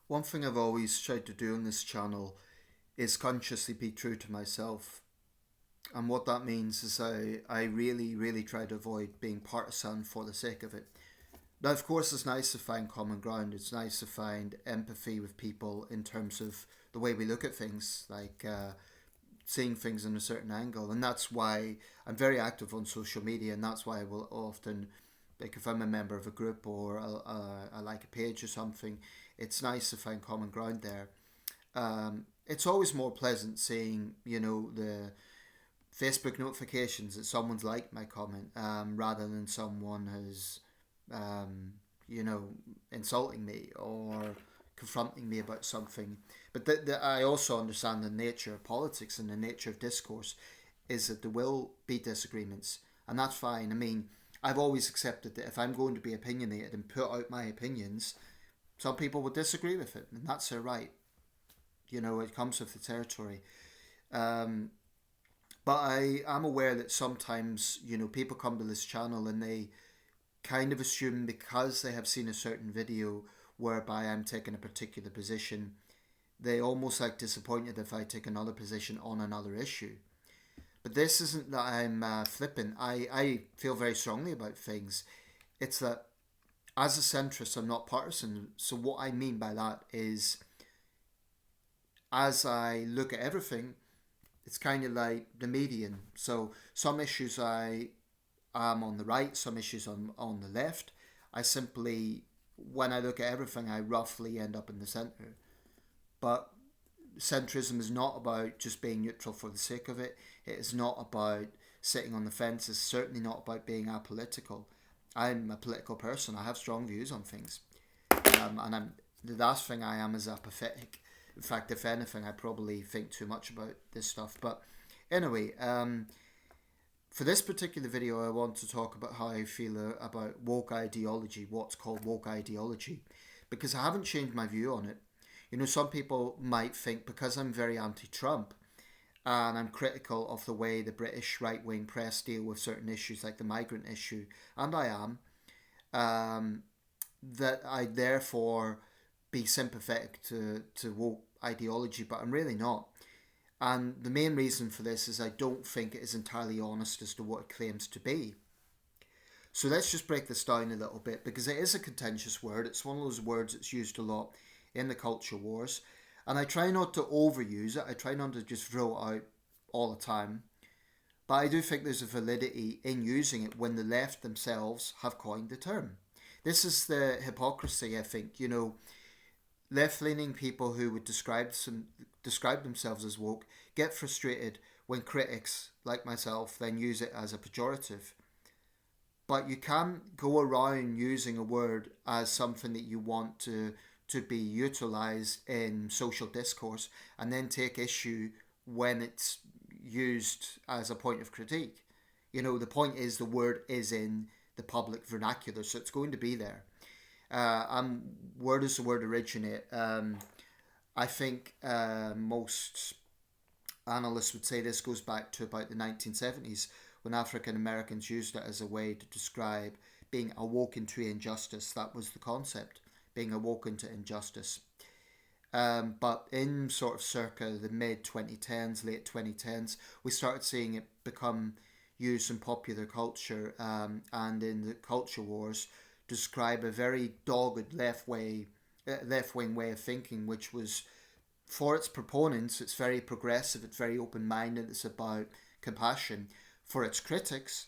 One thing I've always tried to do on this channel is consciously be true to myself. And what that means is I really, really try to avoid being partisan for the sake of it. Now, of course, it's nice to find common ground. It's nice to find empathy with people in terms of the way we look at things, like seeing things in a certain angle. And that's why I'm very active on social media, and that's why I will often, like if I'm a member of a group or I like a page or something, it's nice to find common ground there. It's always more pleasant seeing, the Facebook notifications that someone's liked my comment rather than someone has, um, you know, insulting me or confronting me about something. But I also understand the nature of politics and the nature of discourse is that there will be disagreements, and that's fine. I mean, I've always accepted that if I'm going to be opinionated and put out my opinions, some people will disagree with it, and that's their right. It comes with the territory. Um, but I am aware that sometimes, people come to this channel and they kind of assume because they have seen a certain video whereby I'm taking a particular position, they almost like disappointed if I take another position on another issue. But this isn't that I'm flippant. I feel very strongly about things. It's that as a centrist, I'm not partisan. So what I mean by that is, as I look at everything, it's kind of like the median. So some issues I am on the right, some issues on the left. I simply, when I look at everything, I roughly end up in the centre. But centrism is not about just being neutral for the sake of it. It is not about sitting on the fence. It's certainly not about being apolitical. I'm a political person. I have strong views on things. And the last thing I am is apathetic. In fact, if anything, I probably think too much about this stuff. But anyway, for this particular video, I want to talk about how I feel about woke ideology, what's called woke ideology, because I haven't changed my view on it. Some people might think because I'm very anti-Trump and I'm critical of the way the British right-wing press deal with certain issues like the migrant issue, and I am, um, that I therefore be sympathetic to woke ideology, but I'm really not. And the main reason for this is I don't think it is entirely honest as to what it claims to be. So let's just break this down a little bit because it is a contentious word. It's one of those words that's used a lot in the culture wars. And I try not to overuse it. I try not to just throw it out all the time. But I do think there's a validity in using it when the left themselves have coined the term. This is the hypocrisy, I think. Left-leaning people who would describe themselves as woke get frustrated when critics like myself then use it as a pejorative. But you can't go around using a word as something that you want to be utilized in social discourse and then take issue when it's used as a point of critique. The point is the word is in the public vernacular, so it's going to be there. Where does the word originate? I think most analysts would say this goes back to about the 1970s when African Americans used it as a way to describe being awoken to injustice. That was the concept, being awoken to injustice. But in sort of circa the mid 2010s, late 2010s, we started seeing it become used in popular culture and in the culture wars describe a very dogged left-wing way of thinking, which was, for its proponents, it's very progressive, it's very open-minded, it's about compassion. For its critics,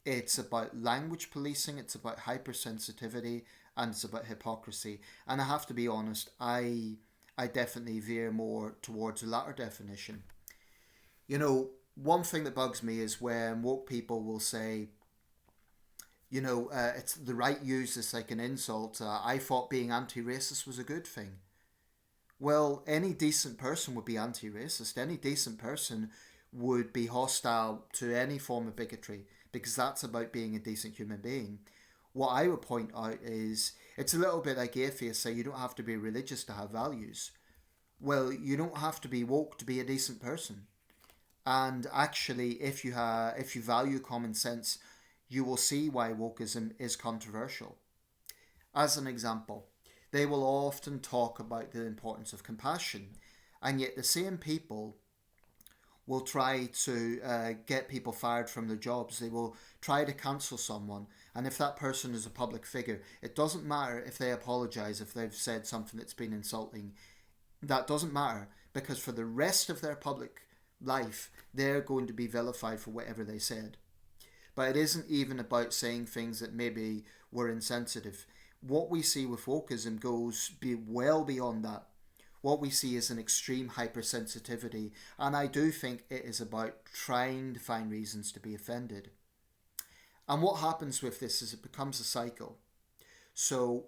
it's about language policing, it's about hypersensitivity, and it's about hypocrisy. And I have to be honest, I definitely veer more towards the latter definition. One thing that bugs me is when woke people will say, it's the right use this like an insult. I thought being anti-racist was a good thing. Well, any decent person would be anti-racist. Any decent person would be hostile to any form of bigotry because that's about being a decent human being. What I would point out is it's a little bit like atheists say you don't have to be religious to have values. Well, you don't have to be woke to be a decent person. And actually, if you value common sense, you will see why wokeism is controversial. As an example, they will often talk about the importance of compassion. And yet the same people will try to get people fired from their jobs. They will try to cancel someone. And if that person is a public figure, it doesn't matter if they apologise if they've said something that's been insulting. That doesn't matter, because for the rest of their public life, they're going to be vilified for whatever they said. But it isn't even about saying things that maybe were insensitive. What we see with wokeism goes well beyond that. What we see is an extreme hypersensitivity, and I do think it is about trying to find reasons to be offended. And what happens with this is it becomes a cycle. So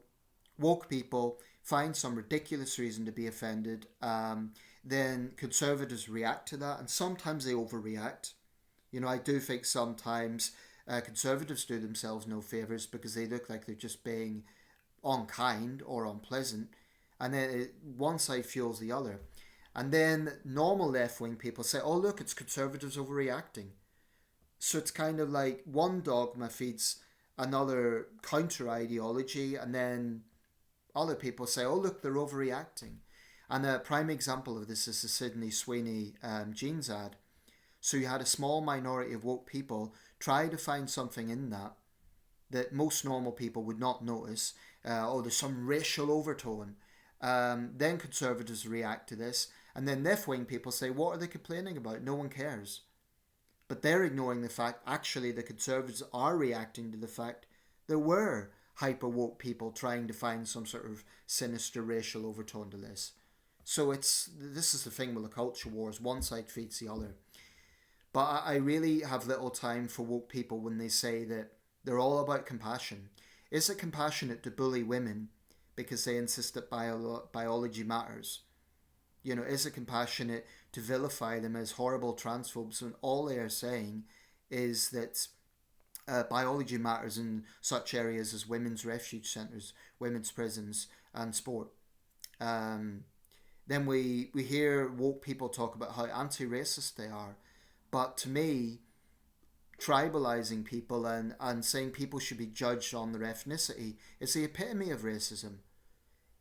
woke people find some ridiculous reason to be offended, then conservatives react to that, and sometimes they overreact. I do think sometimes conservatives do themselves no favours because they look like they're just being unkind or unpleasant, and then one side fuels the other. And then normal left-wing people say, oh look, it's conservatives overreacting. So it's kind of like one dogma feeds another counter-ideology, and then other people say, oh look, they're overreacting. And a prime example of this is the Sydney Sweeney jeans ad. So you had a small minority of woke people try to find something in that most normal people would not notice. There's some racial overtone. Then conservatives react to this, and then left-wing people say, what are they complaining about? No one cares. But they're ignoring the fact, actually, the conservatives are reacting to the fact there were hyper-woke people trying to find some sort of sinister racial overtone to this. So this is the thing with the culture wars. One side feeds the other. But I really have little time for woke people when they say that they're all about compassion. Is it compassionate to bully women because they insist that biology matters? Is it compassionate to vilify them as horrible transphobes when all they are saying is that biology matters in such areas as women's refuge centres, women's prisons and sport? Then we hear woke people talk about how anti-racist they are. But to me, tribalising people and saying people should be judged on their ethnicity is the epitome of racism.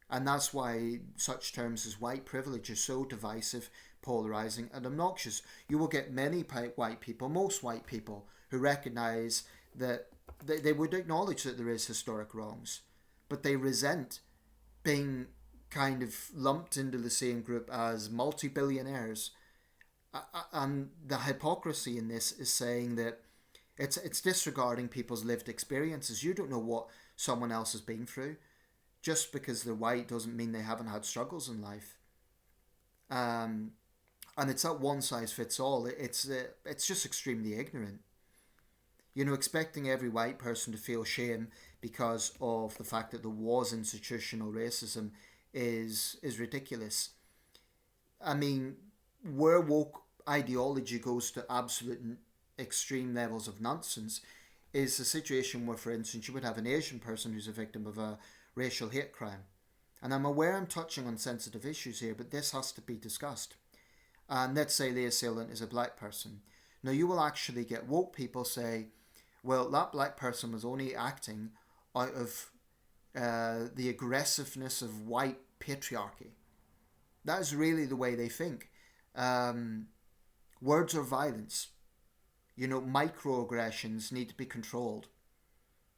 And that's why such terms as white privilege are so divisive, polarising and obnoxious. You will get many white people, most white people, who recognise that they would acknowledge that there is historic wrongs, but they resent being kind of lumped into the same group as multi-billionaires. And the hypocrisy in this is saying that it's disregarding people's lived experiences. You don't know what someone else has been through. Just because they're white doesn't mean they haven't had struggles in life. And it's not one size fits all. It's just extremely ignorant. Expecting every white person to feel shame because of the fact that there was institutional racism is ridiculous. I mean, where woke ideology goes to absolute extreme levels of nonsense is a situation where, for instance, you would have an Asian person who's a victim of a racial hate crime. And I'm aware I'm touching on sensitive issues here, but this has to be discussed. And let's say the assailant is a black person. Now you will actually get woke people say, well, that black person was only acting out of the aggressiveness of white patriarchy. That is really the way they think. Words are violence. Microaggressions need to be controlled.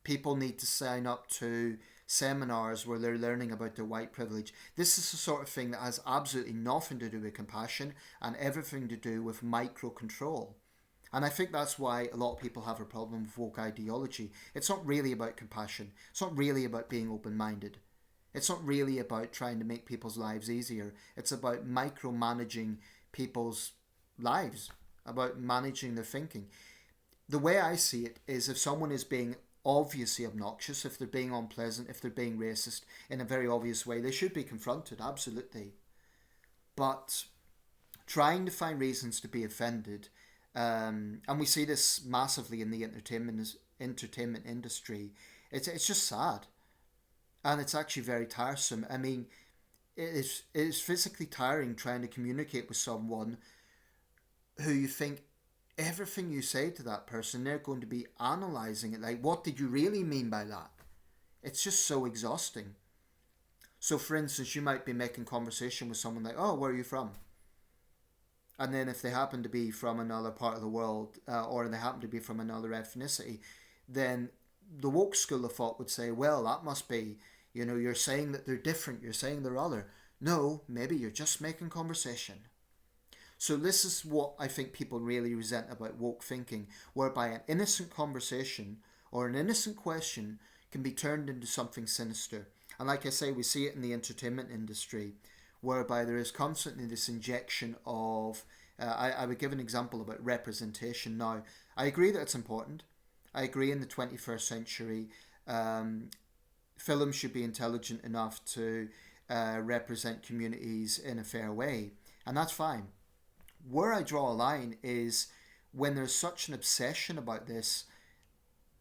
People need to sign up to seminars where they're learning about their white privilege. This is the sort of thing that has absolutely nothing to do with compassion and everything to do with micro control. And I think that's why a lot of people have a problem with woke ideology. It's not really about compassion. It's not really about being open-minded. It's not really about trying to make people's lives easier. It's about micromanaging people's lives, about managing their thinking. The way I see it is if someone is being obviously obnoxious, if they're being unpleasant, if they're being racist in a very obvious way, they should be confronted, absolutely. But trying to find reasons to be offended, and we see this massively in the entertainment industry, it's just sad. And it's actually very tiresome. I mean, it is physically tiring trying to communicate with someone who you think everything you say to that person, they're going to be analysing it like, what did you really mean by that? It's just so exhausting. So for instance, you might be making conversation with someone like, oh, where are you from? And then if they happen to be from another part of the world, or they happen to be from another ethnicity, then the woke school of thought would say, well, that must be, you're saying that they're different, you're saying they're other. No, maybe you're just making conversation. So this is what I think people really resent about woke thinking, whereby an innocent conversation or an innocent question can be turned into something sinister. And like I say, we see it in the entertainment industry, whereby there is constantly this injection of, I would give an example about representation now. I agree that it's important. I agree in the 21st century, films should be intelligent enough to represent communities in a fair way. And that's fine. Where I draw a line is when there's such an obsession about this,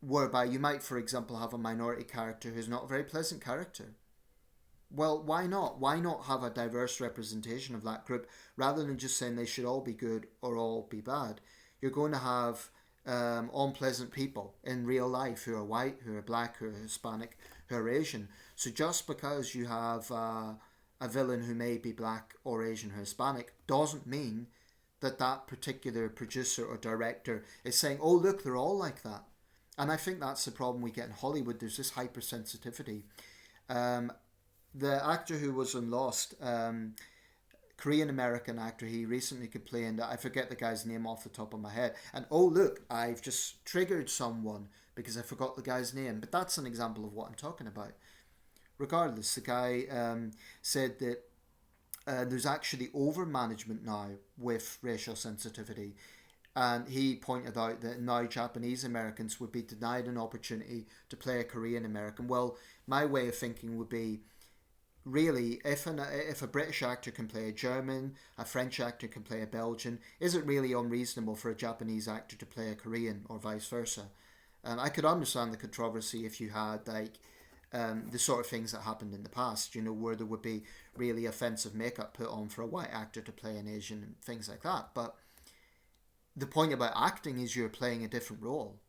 whereby you might, for example, have a minority character who's not a very pleasant character. Well, why not? Why not have a diverse representation of that group rather than just saying they should all be good or all be bad? You're going to have unpleasant people in real life who are white, who are black, who are Hispanic, who are Asian. So just because you have a villain who may be black or Asian or Hispanic doesn't mean that that particular producer or director is saying, oh, look, they're all like that. And I think that's the problem we get in Hollywood. There's this hypersensitivity. The actor who was in Lost, Korean-American actor, he recently complained, I forget the guy's name off the top of my head, and oh look, I've just triggered someone because I forgot the guy's name. But that's an example of what I'm talking about. Regardless, the guy said that there's actually over-management now with racial sensitivity. And he pointed out that now Japanese Americans would be denied an opportunity to play a Korean American. Well, my way of thinking would be, really, if a British actor can play a German, a French actor can play a Belgian, is it really unreasonable for a Japanese actor to play a Korean or vice versa? I could understand the controversy if you had the sort of things that happened in the past, where there would be really offensive makeup put on for a white actor to play an Asian and things like that. But the point about acting is you're playing a different role.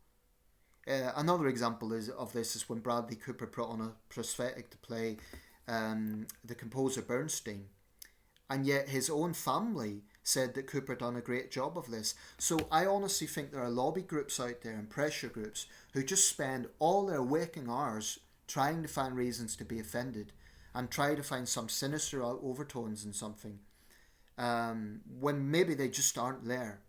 Another example of this is when Bradley Cooper put on a prosthetic to play the composer Bernstein, and yet his own family said that Cooper done a great job of this. So I honestly think there are lobby groups out there and pressure groups who just spend all their waking hours trying to find reasons to be offended and try to find some sinister overtones in something when maybe they just aren't there.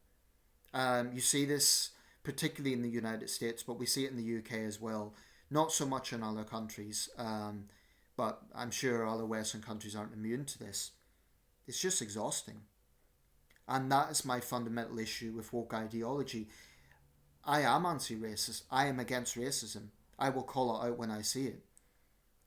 You see this particularly in the United States, but we see it in the UK as well. Not so much in other countries, but I'm sure other Western countries aren't immune to this. It's just exhausting. And that is my fundamental issue with woke ideology. I am anti-racist. I am against racism. I will call it out when I see it.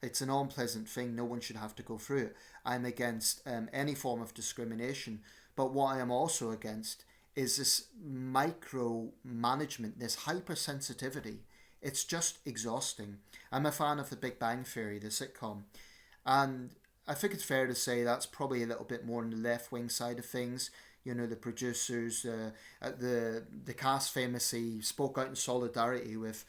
It's an unpleasant thing. No one should have to go through it. I'm against any form of discrimination. But what I am also against is this micromanagement, this hypersensitivity. It's just exhausting. I'm a fan of The Big Bang Theory, the sitcom. And I think it's fair to say that's probably a little bit more on the left-wing side of things. The producers, the cast famously spoke out in solidarity with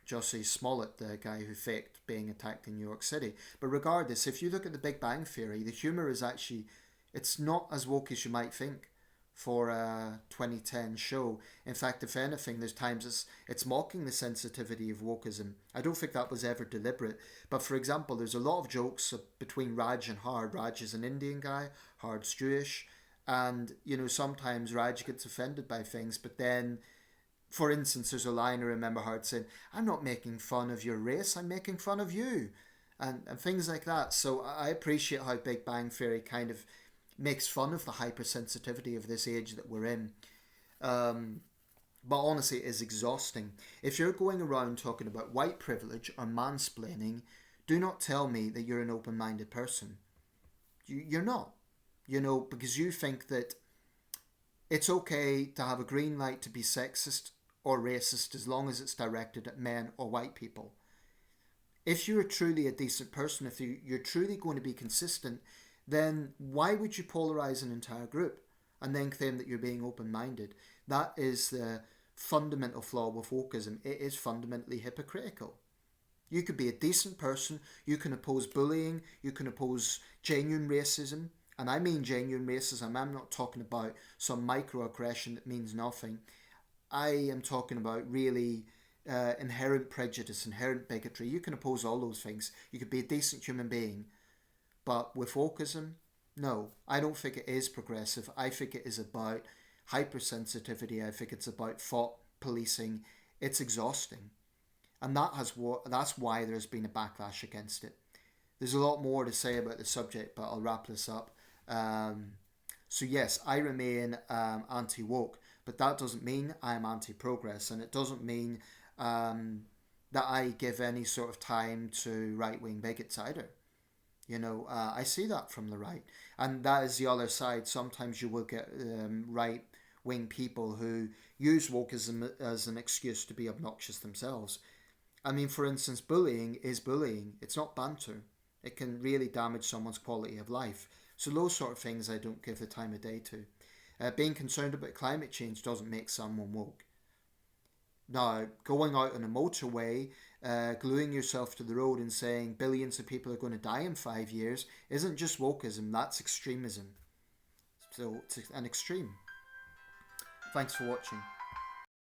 Jussie Smollett, the guy who faked being attacked in New York City. But regardless, if you look at The Big Bang Theory, the humour is actually, it's not as woke as you might think for a 2010 show. In fact, if anything, there's times it's mocking the sensitivity of wokeism. I don't think that was ever deliberate. But for example, there's a lot of jokes between Raj and Hard. Raj is an Indian guy, Hard's Jewish. And, sometimes Raj gets offended by things, but then, for instance, there's a line I remember Hard saying, I'm not making fun of your race, I'm making fun of you. And things like that. So I appreciate how Big Bang Theory kind of makes fun of the hypersensitivity of this age that we're in. But honestly, it is exhausting. If you're going around talking about white privilege or mansplaining, do not tell me that you're an open-minded person. You're not. Because you think that it's okay to have a green light to be sexist or racist as long as it's directed at men or white people. If you're truly a decent person, if you're truly going to be consistent, then why would you polarize an entire group and then claim that you're being open-minded? That is the fundamental flaw with wokeism. It is fundamentally hypocritical. You could be a decent person. You can oppose bullying. You can oppose genuine racism. And I mean genuine racism. I'm not talking about some microaggression that means nothing. I am talking about really inherent prejudice, inherent bigotry. You can oppose all those things. You could be a decent human being. But with wokeism, no, I don't think it is progressive. I think it is about hypersensitivity. I think it's about thought policing. It's exhausting. And that's why there's been a backlash against it. There's a lot more to say about the subject, but I'll wrap this up. So yes, I remain anti-woke, but that doesn't mean I'm anti-progress, and it doesn't mean that I give any sort of time to right-wing bigots either. I see that from the right, and that is the other side. Sometimes you will get right-wing people who use wokeism as an excuse to be obnoxious themselves. I mean, for instance, bullying is bullying. It's not banter. It can really damage someone's quality of life. So those sort of things I don't give the time of day to. Being concerned about climate change doesn't make someone woke. Now, going out on a motorway, gluing yourself to the road and saying billions of people are going to die in 5 years isn't just wokeism, that's extremism. So it's an extreme. Thanks for watching.